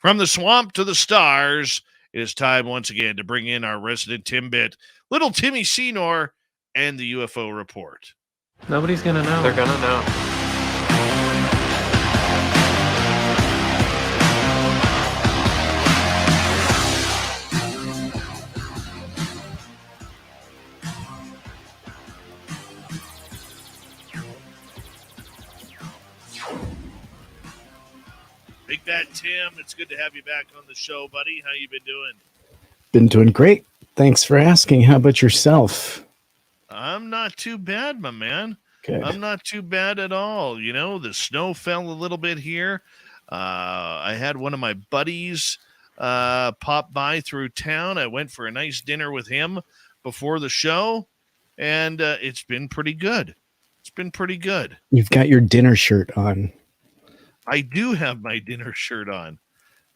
From the swamp to the stars, it is time once again to bring in our resident Timbit, little Timmy Senor, and the UFO report. Nobody's gonna know. They're gonna know. Big Bad Tim, it's good to have you back on the show, buddy. How you been doing? Been doing great. Thanks for asking. How about yourself? I'm not too bad, my man. Good. I'm not too bad at all. You know, the snow fell a little bit here. I had one of my buddies pop by through town. I went for a nice dinner with him before the show, and it's been pretty good. It's been pretty good. You've got your dinner shirt on. I do have my dinner shirt on.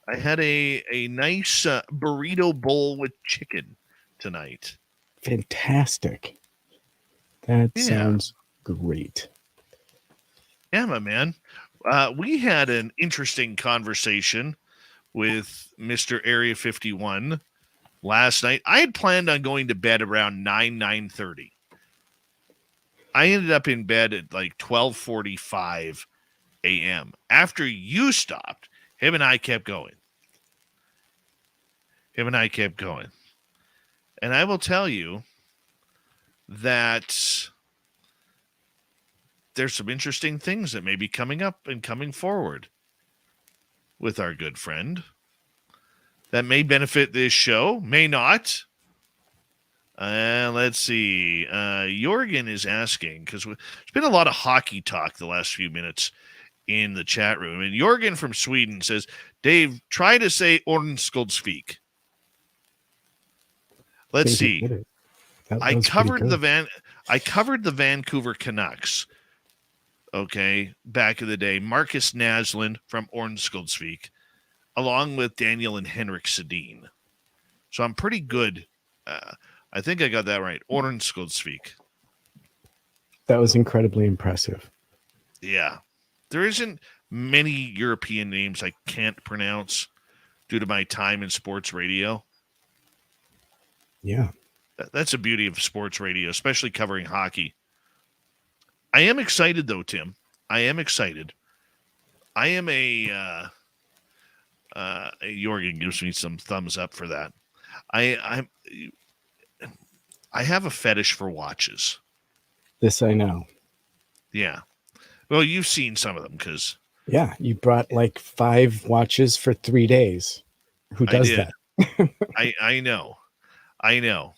I had a nice burrito bowl with chicken tonight. Fantastic. That sounds great. Yeah, my man. We had an interesting conversation with Mr. Area 51 last night. I had planned on going to bed around 9:30. I ended up in bed at like 12:45 a.m. After you stopped, him and I kept going. And I will tell you that there's some interesting things that may be coming up and coming forward with our good friend that may benefit this show, may not. Let's see. Jorgen is asking, because there's been a lot of hockey talk the last few minutes in the chat room. And Jorgen from Sweden says, Dave, try to say Ornskoldsvik. Let's see. I covered the Vancouver Canucks. Okay, back in the day, Marcus Naslund from Ornskoldsvik, along with Daniel and Henrik Sedin. So I'm pretty good. I think I got that right. Ornskoldsvik. That was incredibly impressive. Yeah. There isn't many European names I can't pronounce due to my time in sports radio. Yeah. That's the beauty of sports radio, especially covering hockey. I am excited, though, Tim. I am excited. I am Jorgen gives me some thumbs up for that. I have a fetish for watches. This I know. Yeah. Well, you've seen some of them because... Yeah, you brought like 5 watches for 3 days. Who does that? I know. I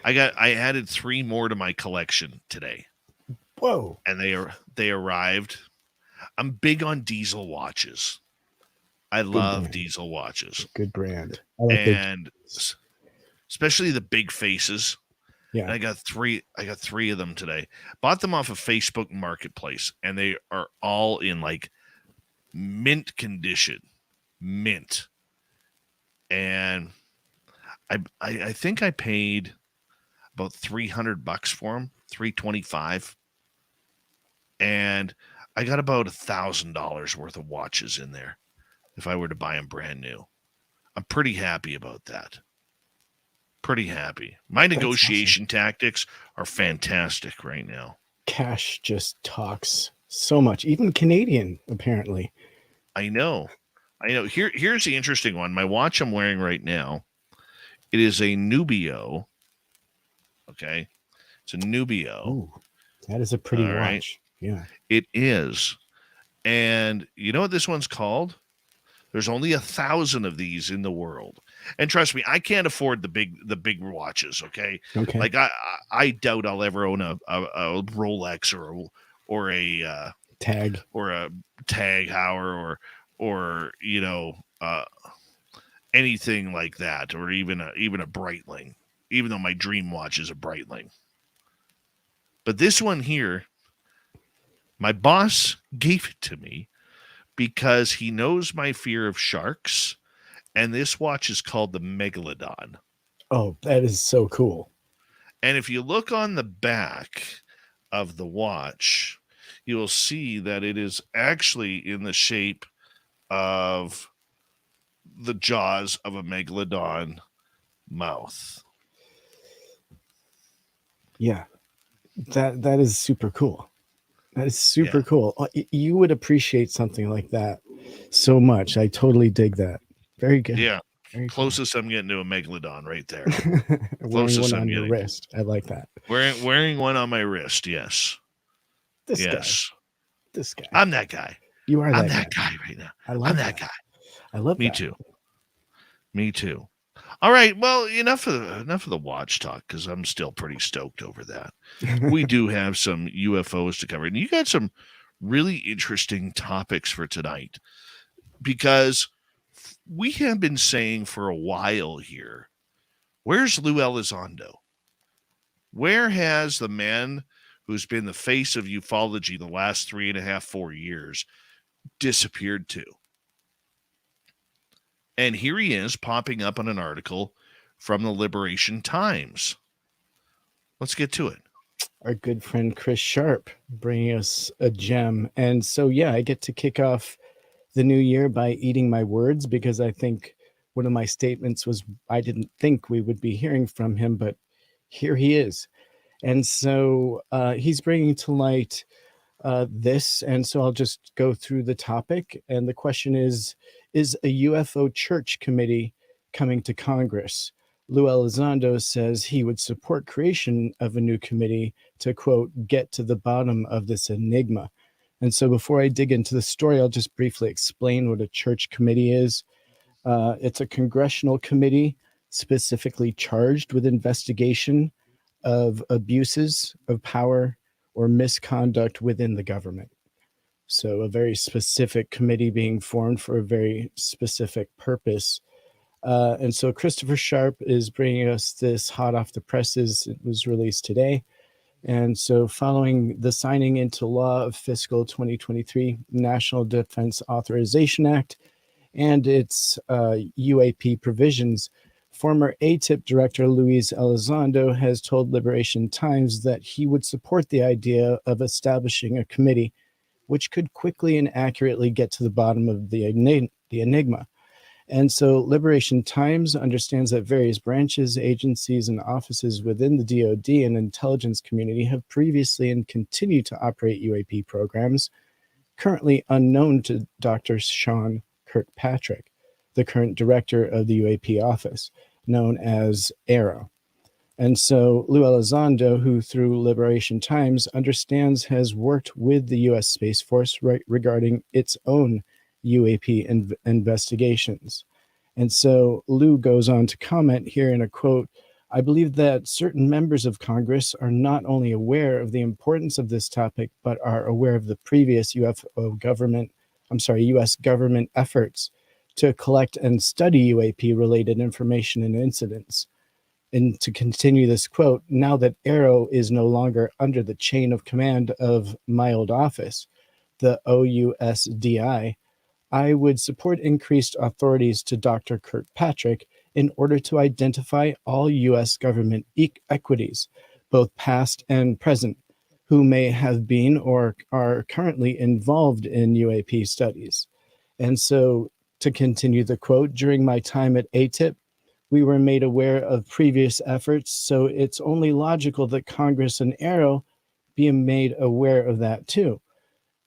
added 3 more to my collection today. Whoa. And they arrived. I'm big on diesel watches. I love diesel watches. Good brand. And especially the big faces. Yeah. And I got 3 of them today. Bought them off of Facebook Marketplace, and they are all in like mint condition. Mint. And I think I paid about $300 for them, $325, and I got about $1,000 worth of watches in there if I were to buy them brand new. I'm pretty happy about that. Pretty happy. My negotiation tactics are fantastic right now. Cash just talks so much, even Canadian, apparently. I know. Here's the interesting one. My watch I'm wearing right now, it is a Nubio. Okay. It's a Nubio. Oh, that is a pretty watch. Right. Yeah. It is. And you know what this one's called? There's only 1,000 of these in the world. And trust me, I can't afford the big watches, okay? Okay. Like I doubt I'll ever own a Rolex or a Tag Heuer or anything like that, or even a Breitling, even though my dream watch is a Breitling. But this one here, my boss gave it to me because he knows my fear of sharks, and this watch is called the Megalodon. Oh, that is so cool. And if you look on the back of the watch, you will see that it is actually in the shape of the jaws of a megalodon mouth. Yeah, that is super cool. That is super Yeah. cool. You would appreciate something like that so much. I totally dig that. Very good. Yeah. Very Closest I'm getting to a megalodon right there. cool. Wearing Closest one I'm on your getting. wrist. I like that. Wearing one on my wrist. Yes. This Yes. guy. This guy. I'm that guy. You are I'm that that guy right now. I love I'm that guy. I love Me that. too. Me too. All right. Well, enough of the watch talk, because I'm still pretty stoked over that. We do have some UFOs to cover, and you got some really interesting topics for tonight, because we have been saying for a while here, where's Lue Elizondo? Where has the man who's been the face of ufology the last 3.5, 4 years disappeared to? And here he is popping up on an article from the Liberation Times. Let's get to it. Our good friend Chris Sharp bringing us a gem. And so, yeah, I get to kick off the new year by eating my words, because I think one of my statements was I didn't think we would be hearing from him, but here he is. And so he's bringing to light this. And so I'll just go through the topic. And the question is a UFO Church committee coming to Congress? Lue Elizondo says he would support creation of a new committee to, quote, get to the bottom of this enigma. And so before I dig into the story, I'll just briefly explain what a church committee is. It's a congressional committee specifically charged with investigation of abuses of power or misconduct within the government. So a very specific committee being formed for a very specific purpose. And so Christopher Sharp is bringing us this hot off the presses. It was released today. And so following the signing into law of fiscal 2023 National Defense Authorization Act and its UAP provisions, former ATIP director Luis Elizondo has told Liberation Times that he would support the idea of establishing a committee which could quickly and accurately get to the bottom of the enigma. And so Liberation Times understands that various branches, agencies, and offices within the DoD and intelligence community have previously and continue to operate UAP programs, currently unknown to Dr. Sean Kirkpatrick, the current director of the UAP office, known as ARROW. And so Lue Elizondo, who through Liberation Times understands has worked with the U.S. Space Force regarding its own UAP investigations. And so Lue goes on to comment here in a quote, I believe that certain members of Congress are not only aware of the importance of this topic, but are aware of the previous U.S. government efforts to collect and study UAP-related information and incidents. And to continue this quote, now that ARROW is no longer under the chain of command of my old office, the OUSDI, I would support increased authorities to Dr. Kirkpatrick in order to identify all U.S. government equities, both past and present, who may have been or are currently involved in UAP studies. And so, to continue the quote, during my time at ATIP, we were made aware of previous efforts, so it's only logical that Congress and ARROW be made aware of that too.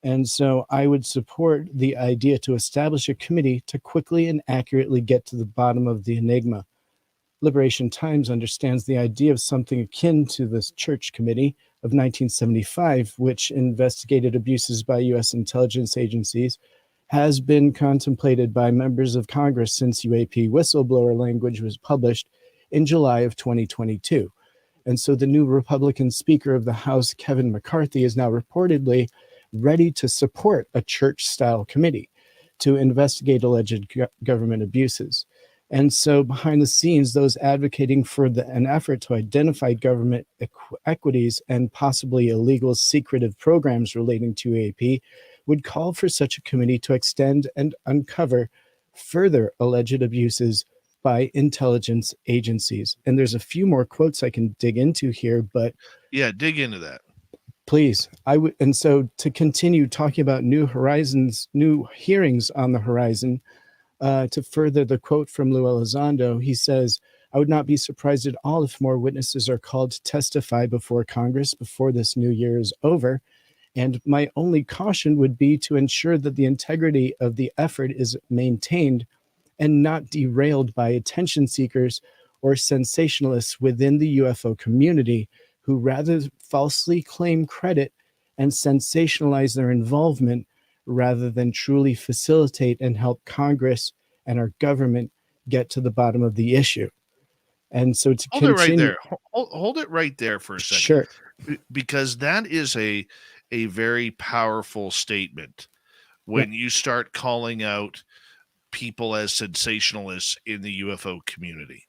And so I would support the idea to establish a committee to quickly and accurately get to the bottom of the enigma. Liberation Times understands the idea of something akin to this Church Committee of 1975, which investigated abuses by U.S. intelligence agencies, has been contemplated by members of Congress since UAP whistleblower language was published in July of 2022. And so the new Republican Speaker of the House, Kevin McCarthy, is now reportedly ready to support a church-style committee to investigate alleged government abuses. And so behind the scenes, those advocating for an effort to identify government equities and possibly illegal secretive programs relating to UAP would call for such a committee to extend and uncover further alleged abuses by intelligence agencies. And there's a few more quotes I can dig into here, but yeah, dig into that. Please. I would, and so to continue talking about new horizons, new hearings on the horizon, To further the quote from Lue Elizondo, he says, "I would not be surprised at all if more witnesses are called to testify before Congress before this new year is over. And my only caution would be to ensure that the integrity of the effort is maintained and not derailed by attention seekers or sensationalists within the UFO community who rather falsely claim credit and sensationalize their involvement rather than truly facilitate and help Congress and our government get to the bottom of the issue." And so to Hold it right continue, there. Hold it right there for a second, sure, because that is a very powerful statement when you start calling out people as sensationalists in the UFO community.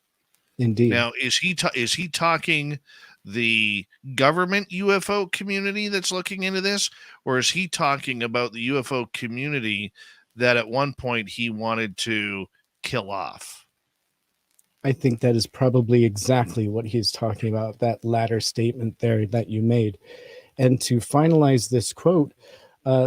indeed. Now, is he talking the government UFO community that's looking into this, or is he talking about the UFO community that at one point he wanted to kill off? I think that is probably exactly what he's talking about, that latter statement there that you made. And to finalize this quote,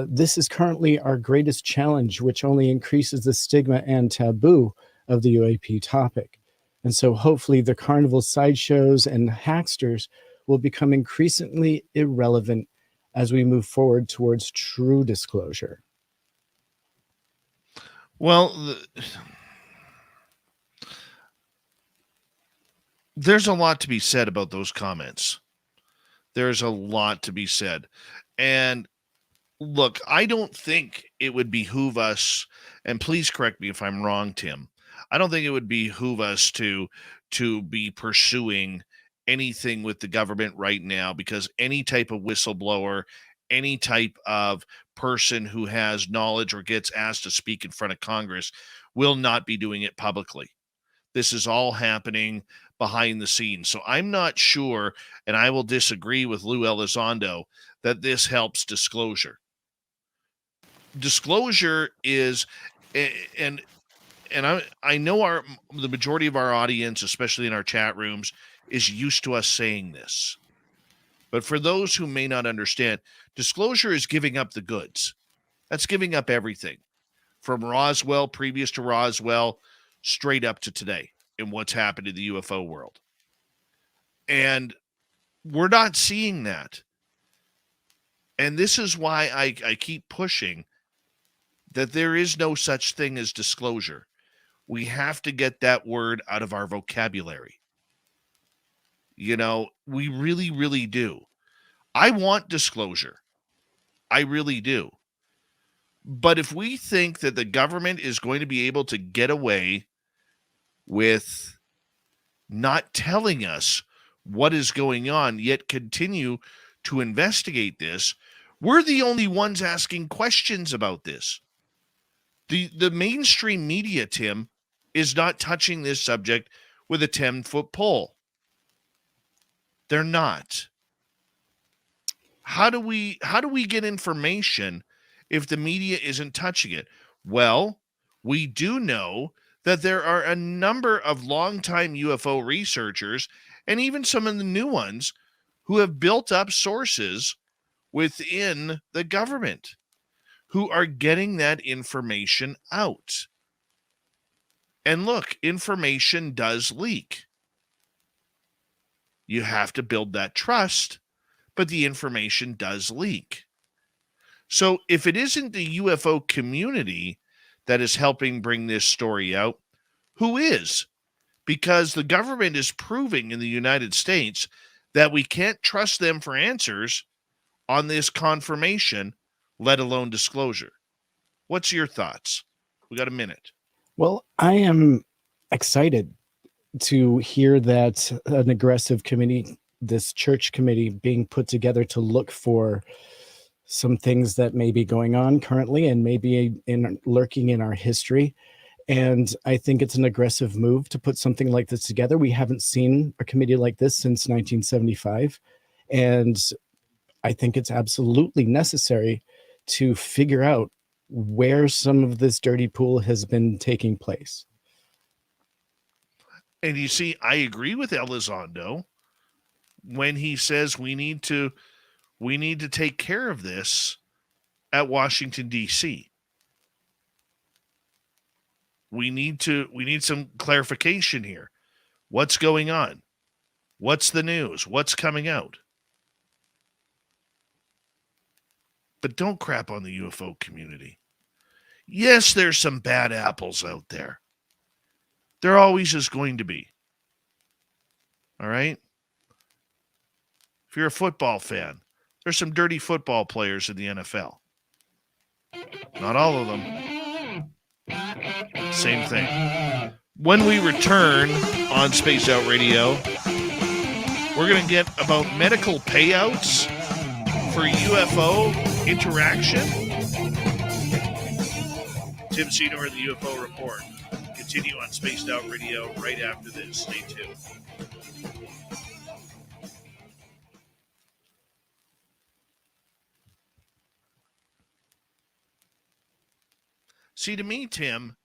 this is currently our greatest challenge, which only increases the stigma and taboo of the UAP topic. And so hopefully the carnival sideshows and hacksters will become increasingly irrelevant as we move forward towards true disclosure. Well, there's a lot to be said about those comments. There's a lot to be said. And look, I don't think it would behoove us, and please correct me if I'm wrong, Tim. I don't think it would behoove us to be pursuing anything with the government right now, because any type of whistleblower, any type of person who has knowledge or gets asked to speak in front of Congress will not be doing it publicly. This is all happening behind the scenes. So I'm not sure, and I will disagree with Lue Elizondo, that this helps disclosure. Disclosure is, and I know the majority of our audience, especially in our chat rooms, is used to us saying this. But for those who may not understand, disclosure is giving up the goods. That's giving up everything from Roswell, previous to Roswell, straight up to today and what's happened in the UFO world. And we're not seeing that. And this is why I keep pushing that there is no such thing as disclosure. We have to get that word out of our vocabulary. You know, we really, really do. I want disclosure. I really do. But if we think that the government is going to be able to get away with not telling us what is going on, yet continue to investigate this, we're the only ones asking questions about this. The mainstream media, Tim, is not touching this subject with a 10-foot pole. They're not. How do we get information if the media isn't touching it? Well, we do know that there are a number of longtime UFO researchers, and even some of the new ones, who have built up sources within the government who are getting that information out. And look, information does leak. You have to build that trust, but the information does leak. So if it isn't the UFO community that is helping bring this story out, who is? Because the government is proving in the United States that we can't trust them for answers on this confirmation, let alone disclosure. What's your thoughts? We got a minute. Well, I am excited to hear that an aggressive committee, this church committee, being put together to look for some things that may be going on currently and maybe lurking in our history. And I think it's an aggressive move to put something like this together. We haven't seen a committee like this since 1975. And I think it's absolutely necessary to figure out where some of this dirty pool has been taking place. And you see, I agree with Elizondo when he says we need to take care of this at Washington, D.C. We need some clarification here. What's going on? What's the news? What's coming out? But don't crap on the UFO community. Yes, there's some bad apples out there. There always is going to be. All right? If you're a football fan, there's some dirty football players in the NFL. Not all of them. Same thing. When we return on Spaced Out Radio, we're going to get about medical payouts for UFO interaction. Tim Senor, the UFO Report. Continue on Spaced Out Radio right after this. Stay tuned. See, to me, Tim,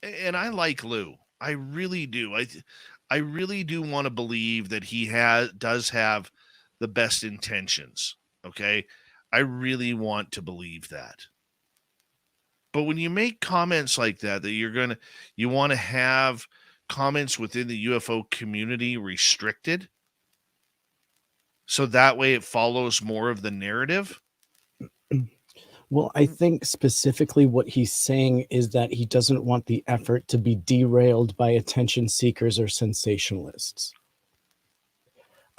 and I like Lue. I really do. I really do want to believe that he does have the best intentions. Okay, I really want to believe that. But when you make comments like that you want to have comments within the UFO community restricted, so that way it follows more of the narrative. Well, I think specifically what he's saying is that he doesn't want the effort to be derailed by attention seekers or sensationalists.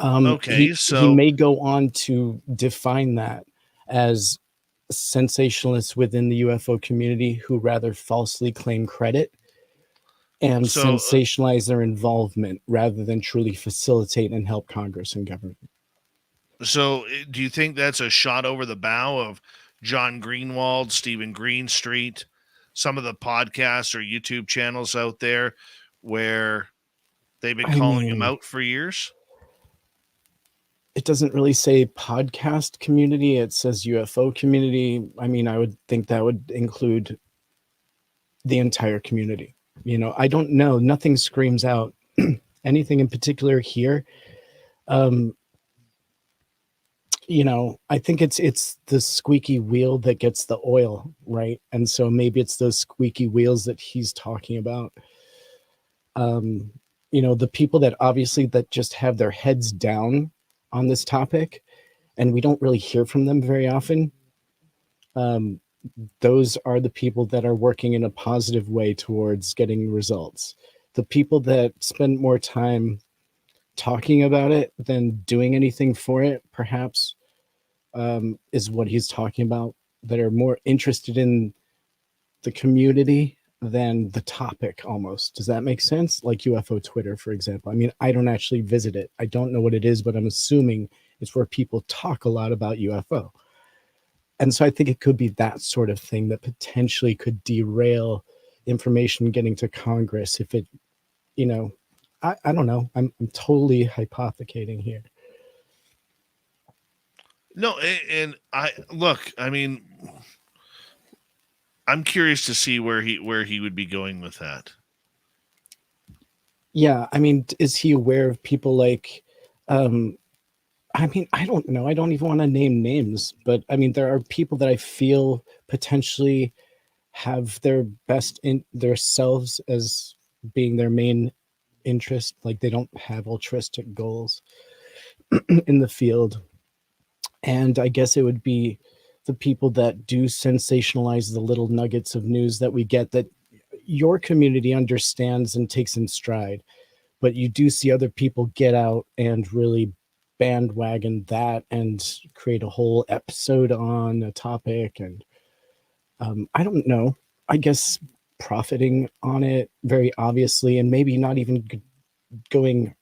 Okay, he may go on to define that as sensationalists within the UFO community who rather falsely claim credit and sensationalize their involvement rather than truly facilitate and help Congress and government. So do you think that's a shot over the bow of John Greenwald, Stephen Greenstreet, some of the podcasts or YouTube channels out there where they've been calling him out for years? It doesn't really say podcast community. It says UFO community. I mean, I would think that would include the entire community. You know, I don't know. Nothing screams out anything in particular here. You know, I think it's the squeaky wheel that gets the oil, right? And so maybe it's those squeaky wheels that he's talking about. You know, the people that obviously that just have their heads down on this topic, and we don't really hear from them very often. Those are the people that are working in a positive way towards getting results. The people that spend more time talking about it than doing anything for it, perhaps, is what he's talking about, that are more interested in the community than the topic almost. Does that make sense? Like UFO Twitter, for example. I mean, I don't actually visit it. I don't know what it is, but I'm assuming it's where people talk a lot about UFO. And so I think it could be that sort of thing that potentially could derail information getting to Congress if it, you know, I don't know. I'm totally hypothecating here. No, and I mean, I'm curious to see where he would be going with that. Yeah, I mean, is he aware of people like, I mean, I don't know. I don't even want to name names, but I mean, there are people that I feel potentially have their best in their selves as being their main interest. Like they don't have altruistic goals in the field. And I guess it would be the people that do sensationalize the little nuggets of news that we get that your community understands and takes in stride. But you do see other people get out and really bandwagon that and create a whole episode on a topic. And I don't know, I guess profiting on it very obviously, and maybe not even going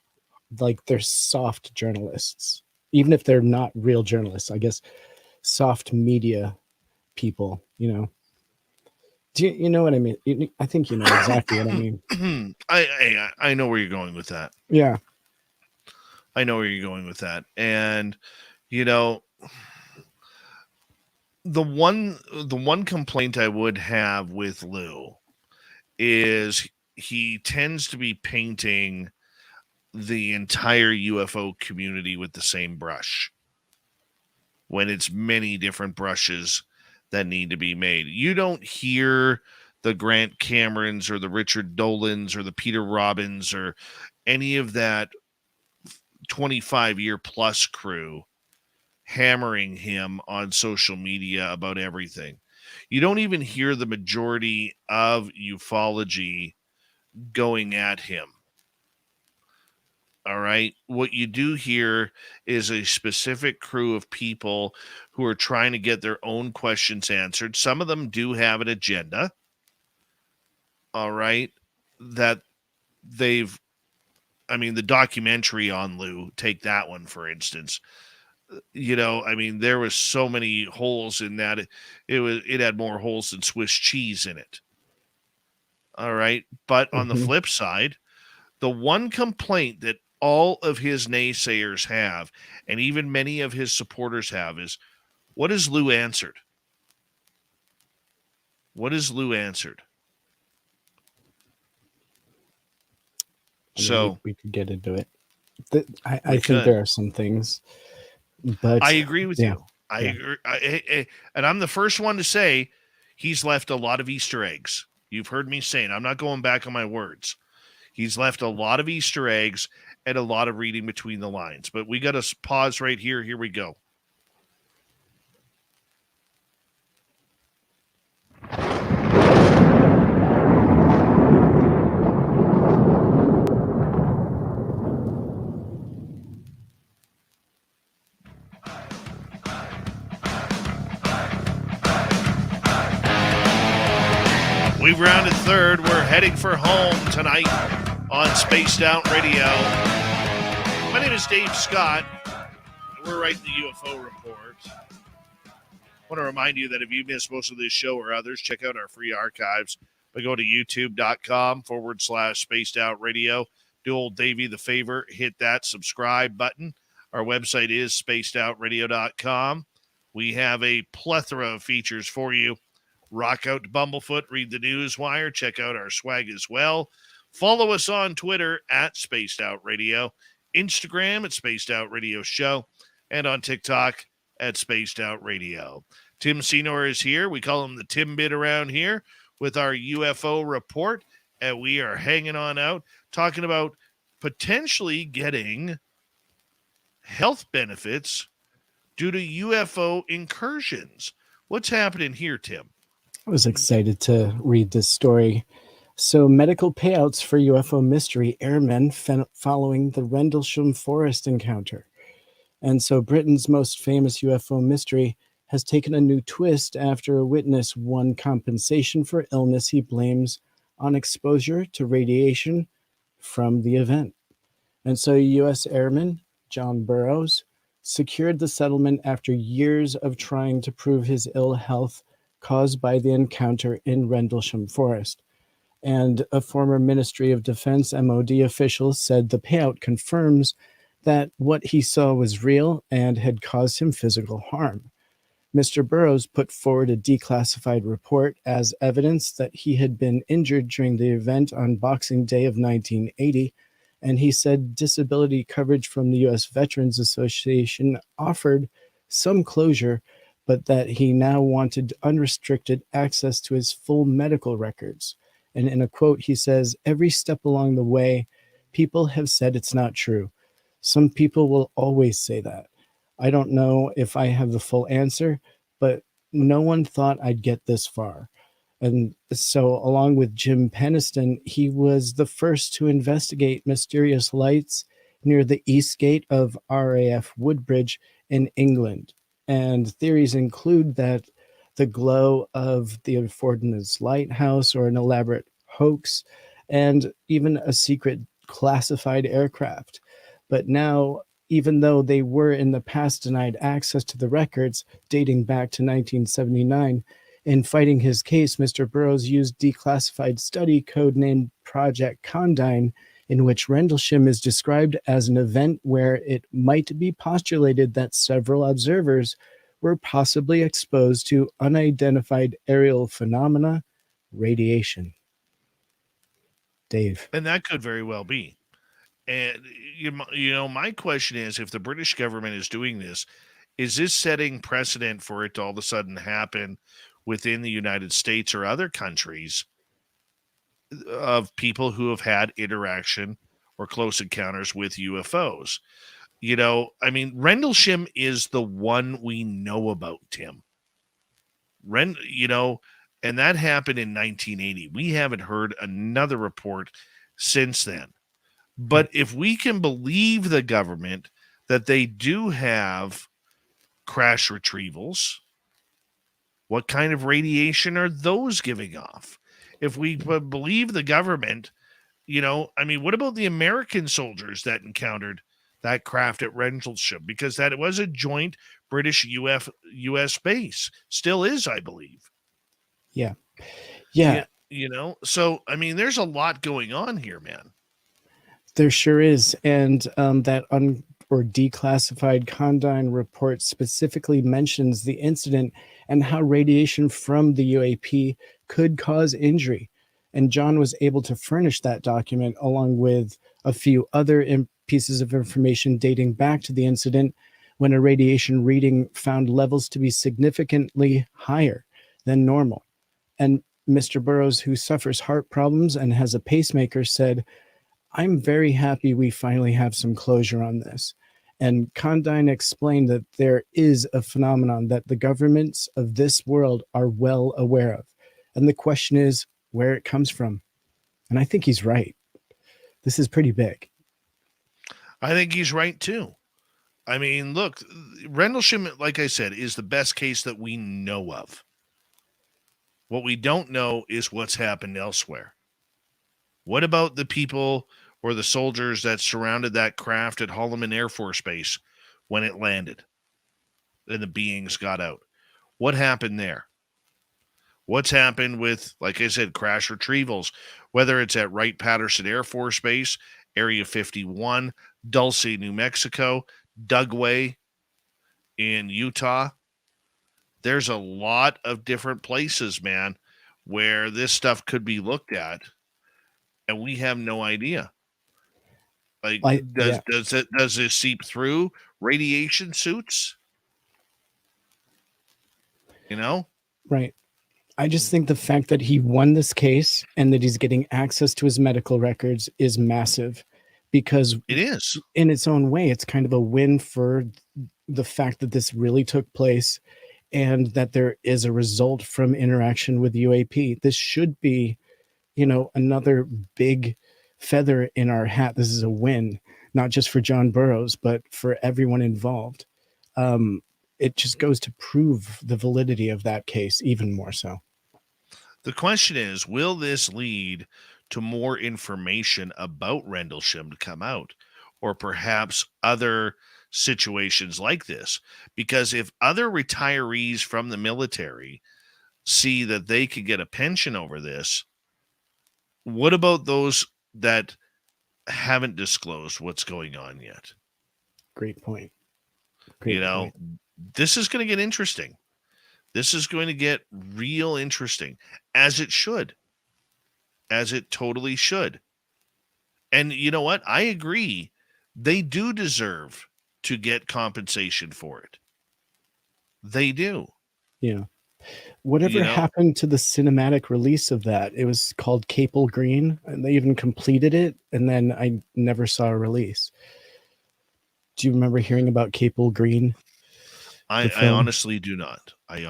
like they're soft journalists, even if they're not real journalists, I guess soft media people, you know. Do you know what I mean? I think you know exactly what I mean. I know where you're going with that. Yeah. I know where you're going with that. And, you know, the one complaint I would have with Lue is he tends to be painting the entire UFO community with the same brush when it's many different brushes that need to be made. You don't hear the Grant Camerons or the Richard Dolans or the Peter Robbins or any of that 25-year plus crew hammering him on social media about everything. You don't even hear the majority of ufology going at him. All right. What you do hear is a specific crew of people who are trying to get their own questions answered. Some of them do have an agenda. All right. That they've, the documentary on Lue, take that one, for instance. There was so many holes in that. It had more holes than Swiss cheese in it. All right. But on the flip side, the one complaint that all of his naysayers have, and even many of his supporters have, is what has Lue answered? What has Lue answered? So we could get into it. I think there are some things, but I agree with you. I agree. And I'm the first one to say he's left a lot of Easter eggs. You've heard me saying, I'm not going back on my words. He's left a lot of Easter eggs and a lot of reading between the lines. But we got to pause right here. Here we go. We've rounded third. We're heading for home tonight on Spaced Out Radio. My name is Dave Scott. We're writing the UFO report. I want to remind you that if you missed most of this show or others, check out our free archives by going to youtube.com/Spaced Out Radio. Do old Davey the favor, hit that subscribe button. Our website is spacedoutradio.com. We have a plethora of features for you. Rock out to Bumblefoot, read the Newswire, check out our swag as well. Follow us on Twitter at Spaced Out Radio, Instagram at Spaced Out Radio Show, and on TikTok at Spaced Out Radio. Tim Senor is here. We call him the Timbit around here with our UFO report, and we are hanging on out, talking about potentially getting health benefits due to UFO incursions. What's happening here, Tim? I was excited to read this story. So, medical payouts for UFO mystery airmen following the Rendlesham Forest encounter. And so, Britain's most famous UFO mystery has taken a new twist after a witness won compensation for illness he blames on exposure to radiation from the event. And so, U.S. Airman John Burroughs secured the settlement after years of trying to prove his ill health caused by the encounter in Rendlesham Forest. And a former Ministry of Defense MOD official said the payout confirms that what he saw was real and had caused him physical harm. Mr. Burroughs put forward a declassified report as evidence that he had been injured during the event on Boxing Day of 1980, and he said disability coverage from the U.S. Veterans Association offered some closure, but that he now wanted unrestricted access to his full medical records. And in a quote, he says, "Every step along the way, people have said it's not true. Some people will always say that. I don't know if I have the full answer, but no one thought I'd get this far." And so, along with Jim Peniston, he was the first to investigate mysterious lights near the east gate of RAF Woodbridge in England. And theories include that the glow of the Ordnance Lighthouse or an elaborate hoax, and even a secret classified aircraft. But now, even though they were in the past denied access to the records dating back to 1979, in fighting his case, Mr. Burroughs used declassified study codenamed Project Condign, in which Rendlesham is described as an event where it might be postulated that several observers were possibly exposed to unidentified aerial phenomena, radiation. Dave. And that could very well be. And, my question is, if the British government is doing this, is this setting precedent for it to all of a sudden happen within the United States or other countries of people who have had interaction or close encounters with UFOs. You know, I mean, Rendlesham is the one we know about, Tim. You know, and that happened in 1980. We haven't heard another report since then. But if we can believe the government that they do have crash retrievals, what kind of radiation are those giving off? If we believe the government, you know, I mean, what about the American soldiers that encountered that craft at Rendlesham? Because that it was a joint British US base. Still is, I believe. Yeah. Yeah. You know, so, I mean, there's a lot going on here, man. There sure is. And that or declassified Condign report specifically mentions the incident and how radiation from the UAP could cause injury. And John was able to furnish that document along with a few other pieces of information dating back to the incident when a radiation reading found levels to be significantly higher than normal. And Mr. Burroughs, who suffers heart problems and has a pacemaker, said, "I'm very happy we finally have some closure on this." And Condign explained that there is a phenomenon that the governments of this world are well aware of. And the question is where it comes from. And I think he's right. This is pretty big. I think he's right too. I mean, look, Rendlesham, like I said, is the best case that we know of. What we don't know is what's happened elsewhere. What about the people or the soldiers that surrounded that craft at Holloman Air Force Base when it landed and the beings got out? What happened there? What's happened with, like I said, crash retrievals, whether it's at Wright-Patterson Air Force Base, Area 51, Dulce, New Mexico, Dugway in Utah? There's a lot of different places, man, where this stuff could be looked at, and we have no idea. Like, does it seep through radiation suits? You know? Right. I just think the fact that he won this case and that he's getting access to his medical records is massive, because it is, in its own way, it's kind of a win for the fact that this really took place and that there is a result from interaction with UAP. This should be, you know, another big feather in our hat. This is a win, not just for John Burroughs, but for everyone involved. It just goes to prove the validity of that case even more so. The question is, will this lead to more information about Rendlesham to come out, or perhaps other situations like this? Because if other retirees from the military see that they could get a pension over this, what about those that haven't disclosed what's going on yet? Great point. This is going to get interesting. This is going to get real interesting, as it should, as it totally should. And you know what? I agree. They do deserve to get compensation for it. They do. Yeah. Whatever happened to the cinematic release of that? It was called Capel Green, and they even completed it, and then I never saw a release. Do you remember hearing about Capel Green? I honestly do not. I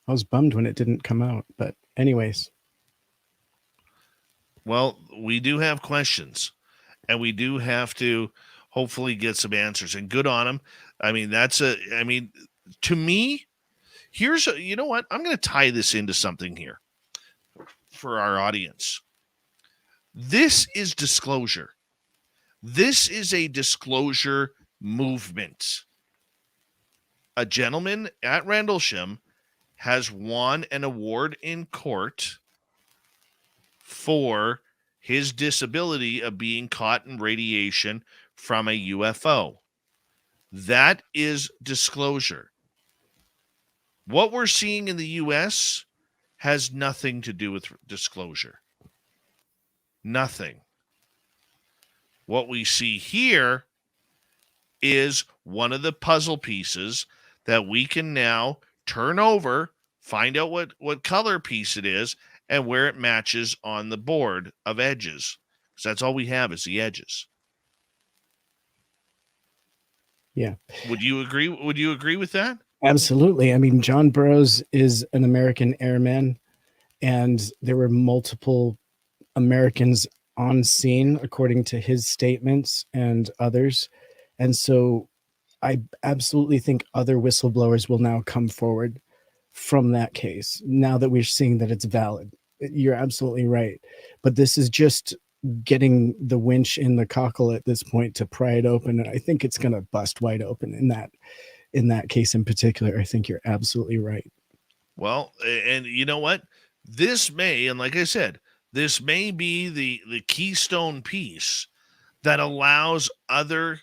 was bummed when it didn't come out, but anyways. Well, we do have questions, and we do have to hopefully get some answers, and good on them. I mean, to me, you know what? I'm going to tie this into something here for our audience. This is disclosure. This is a disclosure movement. A gentleman at Rendlesham has won an award in court for his disability of being caught in radiation from a UFO. That is disclosure. What we're seeing in the U.S. has nothing to do with disclosure. Nothing. What we see here is one of the puzzle pieces that we can now turn over find out what color piece it is and where it matches on the board of edges. Because that's all we have is the edges. Yeah. Would you agree? Would you agree with that? Absolutely. I mean, John Burroughs is an American airman, and there were multiple Americans on scene, according to his statements and others. And so I absolutely think other whistleblowers will now come forward from that case now that we're seeing that it's valid. You're absolutely right. But this is just getting the winch in the cockle at this point to pry it open. And I think it's going to bust wide open in that case in particular. I think you're absolutely right. Well, and you know what? This may, and like I said, this may be the keystone piece that allows other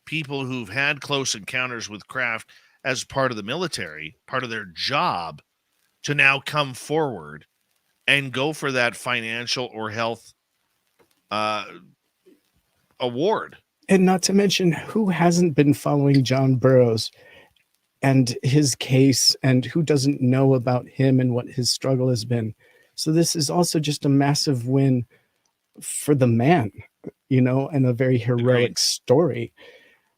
people who've had close encounters with craft as part of the military, part of their job, to now come forward and go for that financial or health award. And not to mention, who hasn't been following John Burroughs and his case, and who doesn't know about him and what his struggle has been? So this is also just a massive win for the man, and a very heroic Agreed. story.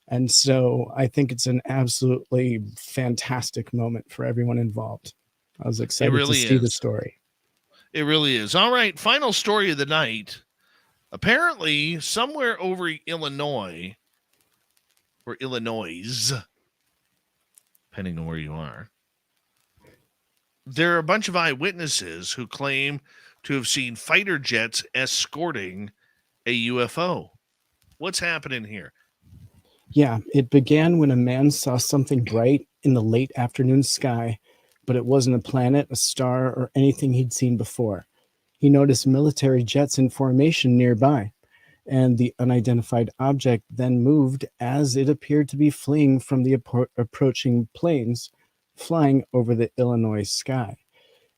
And so I think it's an absolutely fantastic moment for everyone involved. I was excited really to see the is. story. It really is. All right, final story of the night. Apparently, somewhere over Illinois, or Illinois, depending on where you are, there are a bunch of eyewitnesses who claim to have seen fighter jets escorting a UFO. What's happening here? Yeah, it began when a man saw something bright in the late afternoon sky, but it wasn't a planet, a star, or anything he'd seen before. He noticed military jets in formation nearby, and the unidentified object then moved as it appeared to be fleeing from the approaching planes flying over the Illinois sky.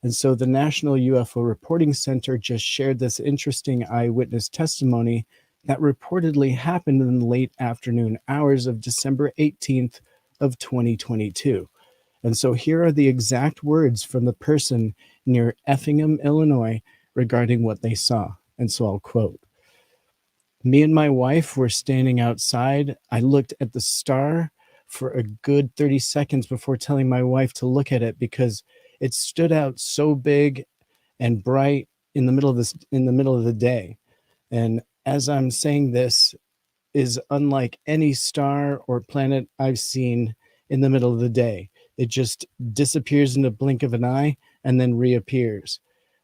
And so the National UFO Reporting Center just shared this interesting eyewitness testimony that reportedly happened in the late afternoon hours of December 18th of 2022. And so here are the exact words from the person near Effingham, Illinois, regarding what they saw. And so I'll quote, "Me and my wife were standing outside. I looked at the star for a good 30 seconds before telling my wife to look at it because it stood out so big and bright in the middle of the day. And as I'm saying this is unlike any star or planet I've seen in the middle of the day. It just disappears in a blink of an eye and then reappears.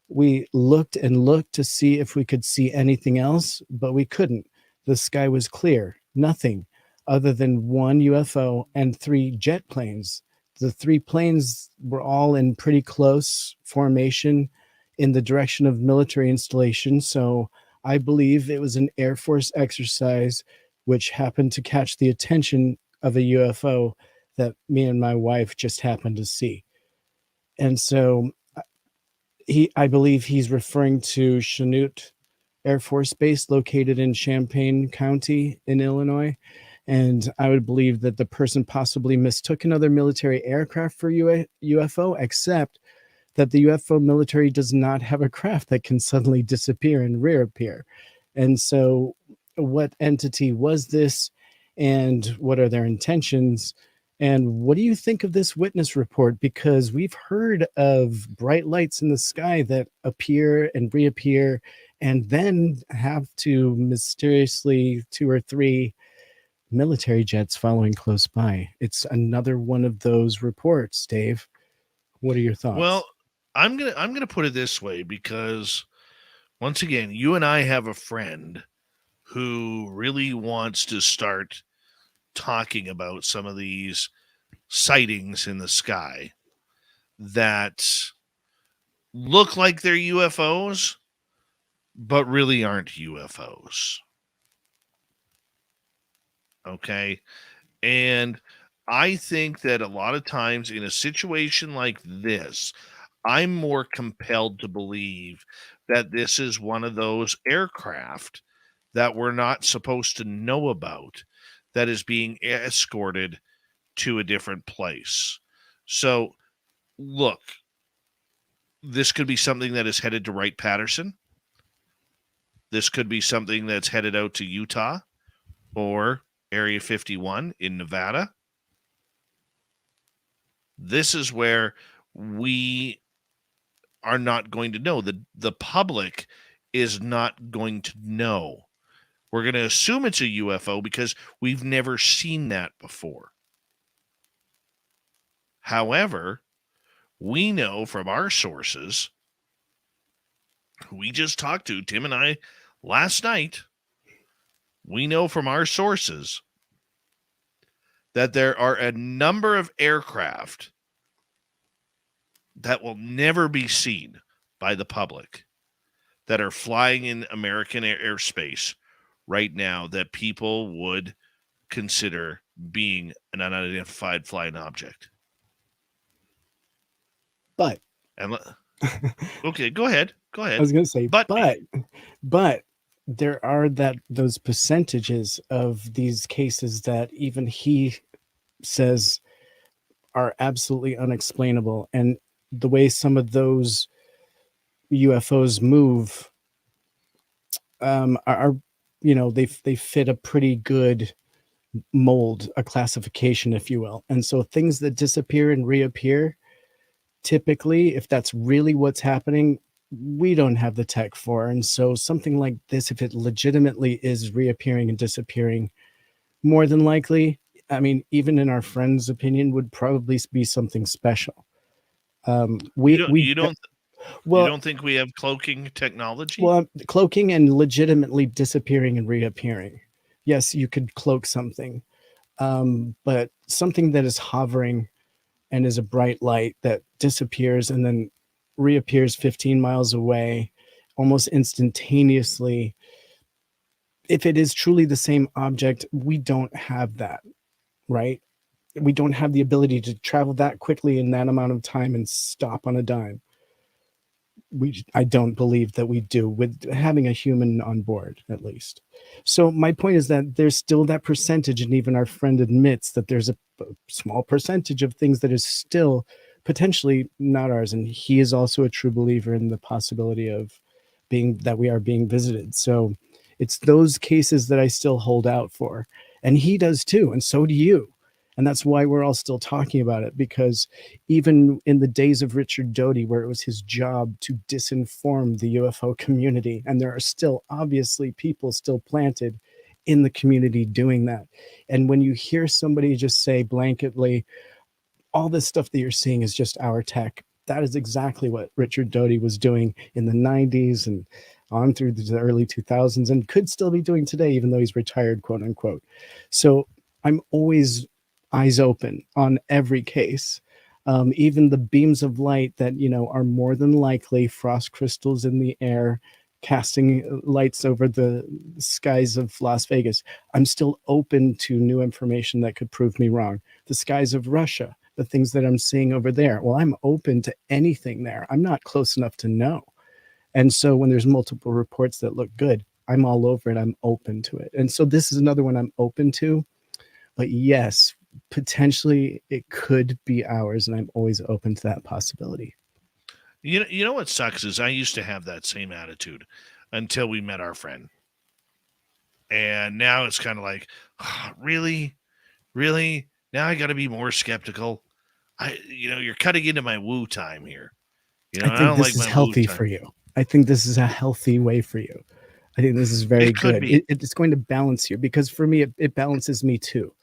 We looked and looked to see if we could see anything else, but we couldn't. The sky was clear, nothing other than one UFO and 3 jet planes. The 3 planes were all in pretty close formation in the direction of military installation. So I believe it was an Air Force exercise which happened to catch the attention of a UFO that me and my wife just happened to see." And so I believe he's referring to Chanute Air Force Base located in Champaign County in Illinois. And I would believe that the person possibly mistook another military aircraft for UFO, except that the UFO military does not have a craft that can suddenly disappear and reappear. And so what entity was this, and what are their intentions? And what do you think of this witness report? Because we've heard of bright lights in the sky that appear and reappear and then have to mysteriously 2 or 3 military jets following close by. It's another one of those reports, Dave. What are your thoughts? Well, I'm gonna put it this way, because once again, you and I have a friend who really wants to start talking about some of these sightings in the sky that look like they're UFOs, but really aren't UFOs. Okay. And I think that a lot of times in a situation like this, I'm more compelled to believe that this is one of those aircraft that we're not supposed to know about that is being escorted to a different place. So, look, This could be something that is headed to Wright-Patterson. This could be something that's headed out to Utah or Area 51 in Nevada. This is where we are not going to know. The public is not going to know. We're going to assume it's a UFO because we've never seen that before. However, we know from our sources, who we just talked to, Tim and I, last night, we know from our sources that there are a number of aircraft that will never be seen by the public that are flying in American airspace right now that people would consider being an unidentified flying object. But And okay, go ahead. I was going to say, but there are those percentages of these cases that even he says are absolutely unexplainable, and the way some of those UFOs move are they fit a pretty good mold, a classification, if you will. And so things that disappear and reappear, typically, if that's really what's happening, we don't have the tech for. And so something like this, if it legitimately is reappearing and disappearing, more than likely, I mean, even in our friend's opinion, would probably be something special. You don't think we have cloaking technology? Well, cloaking and legitimately disappearing and reappearing. Yes, you could cloak something, but something that is hovering and is a bright light that disappears and then reappears 15 miles away almost instantaneously. If it is truly the same object, we don't have that, right? We don't have the ability to travel that quickly in that amount of time and stop on a dime. I don't believe that we do, with having a human on board, at least. So my point is that there's still that percentage, and even our friend admits that there's a small percentage of things that is still potentially not ours. And he is also a true believer in the possibility of that we are being visited. So it's those cases that I still hold out for. And he does too, and so do you. And that's why we're all still talking about it, because even in the days of Richard Doty, where it was his job to disinform the UFO community, and there are still obviously people still planted in the community doing that. And when you hear somebody just say blanketly, all this stuff that you're seeing is just our tech, that is exactly what Richard Doty was doing in the 90s and on through the early 2000s, and could still be doing today, even though he's retired, quote unquote. So I'm always eyes open on every case, even the beams of light that are more than likely frost crystals in the air casting lights over the skies of Las Vegas. I'm still open to new information that could prove me wrong. The skies of Russia, the things that I'm seeing over there, well, I'm open to anything there. I'm not close enough to know. And so when there's multiple reports that look good, I'm all over it. I'm open to it. And so this is another one I'm open to. But yes, potentially it could be ours, and I'm always open to that possibility. You know what sucks is I used to have that same attitude until we met our friend. And now it's kind of like, oh, really? Now I got to be more skeptical. You're cutting into my woo time here. I think this is healthy for you. I think this is a healthy way for you. I think this is very good. It's going to balance you, because for me, it balances me too.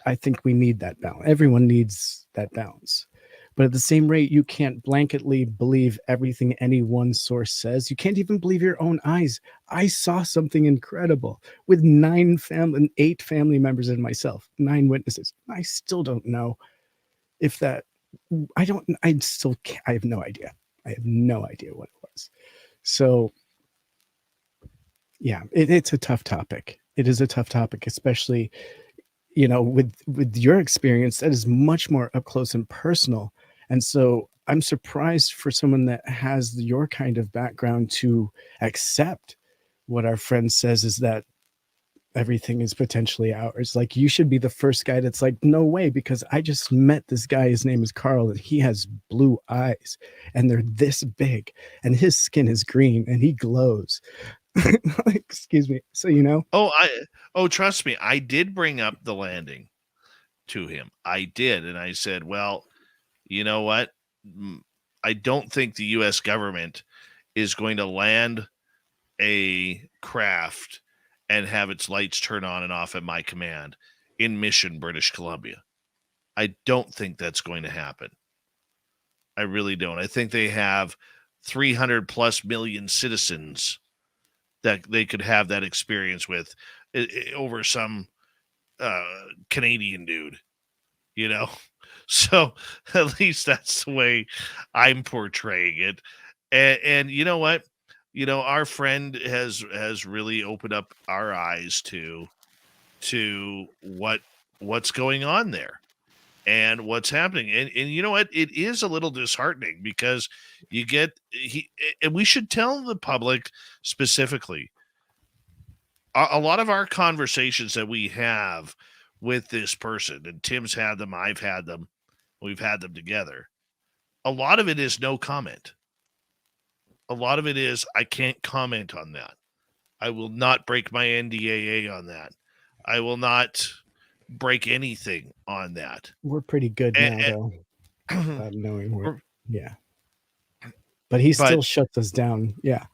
I think we need that balance. Everyone needs that balance. But at the same rate, you can't blanketly believe everything any one source says. You can't even believe your own eyes. I saw something incredible with 8 family members and myself, 9 witnesses. I still don't know if that, I have no idea. I have no idea what it was. So yeah, it's a tough topic. It is a tough topic, especially, with your experience, that is much more up close and personal. And so I'm surprised for someone that has your kind of background to accept what our friend says is that everything is potentially ours. Like, you should be the first guy that's like, no way, because I just met this guy. His name is Carl, and he has blue eyes, and they're this big, and his skin is green, and he glows. Excuse me. So, you know, Trust me, I did bring up the landing to him. I did, and I said, well, you know what? I don't think the U.S. government is going to land a craft and have its lights turn on and off at my command in Mission, British Columbia. I don't think that's going to happen. I really don't. I think they have 300 plus million citizens that they could have that experience with over some Canadian dude, you know? So at least that's the way I'm portraying it. And you know what? You know, our friend has really opened up our eyes to what's going on there and what's happening. And you know what? It is a little disheartening because and we should tell the public specifically, a lot of our conversations that we have with this person, and Tim's had them, I've had them, we've had them together. A lot of it is no comment. A lot of it is, I can't comment on that. I will not break my NDAA on that. I will not break anything on that. We're pretty good now, though, about knowing yeah. But he still shuts us down. Yeah.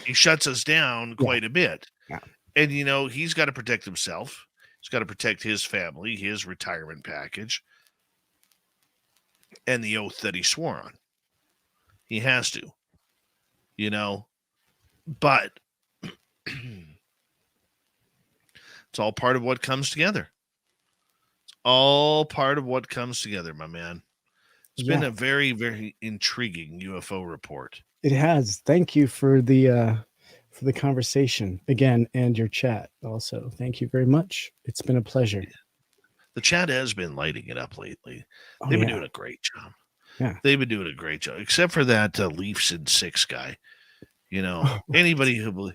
He shuts us down quite a bit. Yeah. And, you know, he's got to protect himself. He's got to protect his family, his retirement package, and the oath that he swore on. He has to. You know, but it's all part of what comes together. It's all part of what comes together, my man. It's been a very, very intriguing UFO report. It has. Thank you for the conversation again, and your chat also. Thank you very much. It's been a pleasure. The chat has been lighting it up lately. They've been doing a great job. Yeah, they've been doing a great job, except for that Leafs in 6 guy. You know, anybody who,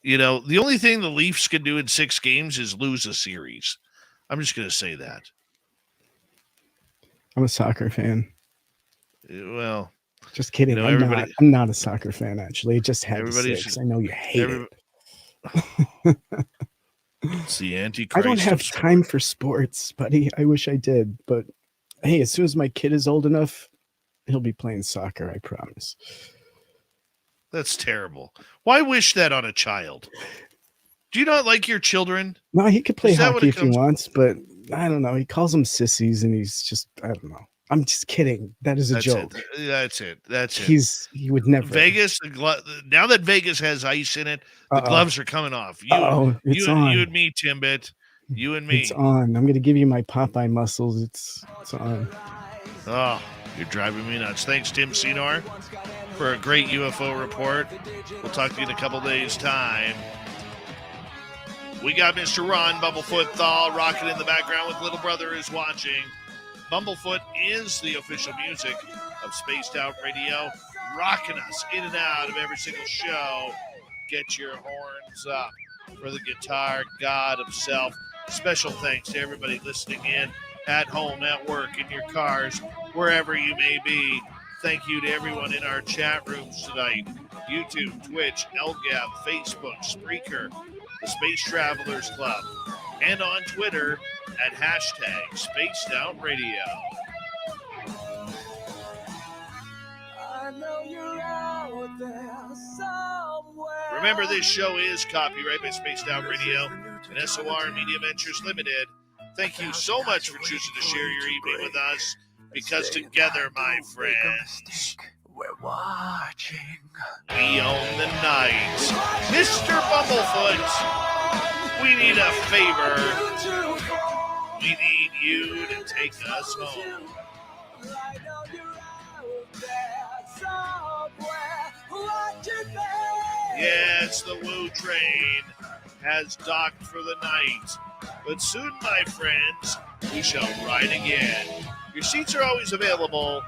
you know, the only thing the Leafs can do in 6 games is lose a series. I'm just going to say that. I'm a soccer fan. Well, just kidding. You know, I'm not a soccer fan, actually. It just had 6. I know you hate it. It's the Antichrist. I don't have time for sports, buddy. I wish I did. But hey, as soon as my kid is old enough, he'll be playing soccer, I promise. That's terrible. Why wish that on a child? Do you not like your children? No, he could play hockey if he wants, but I don't know. He calls them sissies, and he's just, I don't know. I'm just kidding. That is a joke. That's it. He would never. Vegas, now that Vegas has ice in it, the gloves are coming off. You and me, Timbit. You and me. It's on. I'm going to give you my Popeye muscles. It's on. Oh, you're driving me nuts. Thanks, Tim Senor, for a great UFO report. We'll talk to you in a couple days' time. We got Mr. Ron Bumblefoot Thal rocking in the background with Little Brother is watching. Bumblefoot is the official music of Spaced Out Radio, rocking us in and out of every single show. Get your horns up for the guitar god himself. Special thanks to everybody listening in at home, at work, in your cars, wherever you may be. Thank you to everyone in our chat rooms tonight. YouTube, Twitch, LGAB, Facebook, Spreaker, the Space Travelers Club, and on Twitter at hashtag Spaced Out Radio. I know you're out there somewhere. Remember, this show is copyright by Spaced Out Radio and SOR Media Ventures Limited. Thank you so much for choosing to share your evening with us, because together, my friends, we're watching. We own the night. Mr. Bumblefoot, we need a favor. We need you to take us home. Yes, the Woo train has docked for the night. But soon, my friends, we shall ride again. Your seats are always available.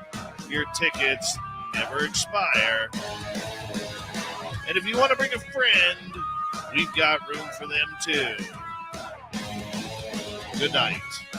Your tickets never expire. And if you want to bring a friend, we've got room for them too. Good night.